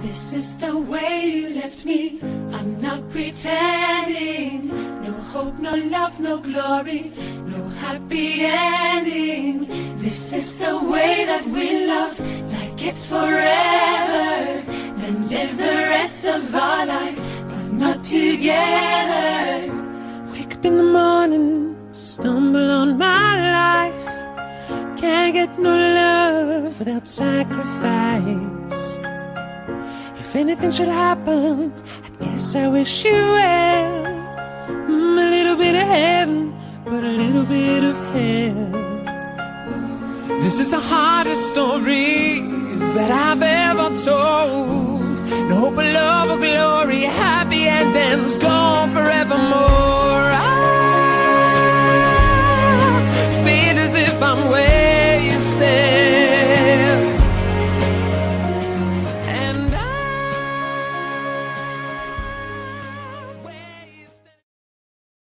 This is the way you left me. I'm not pretending. No hope, no love, no glory, no happy ending. This is the way that we love, like it's forever. Then live the rest of our life, but not together. Wake up in the morning, stumble on my life. Can't get no love without sacrifice. If anything should happen, I guess I wish you well. A little bit of heaven, but a little bit of hell. This is the hardest story that I've ever told. No hope of love or glory, happy endings go.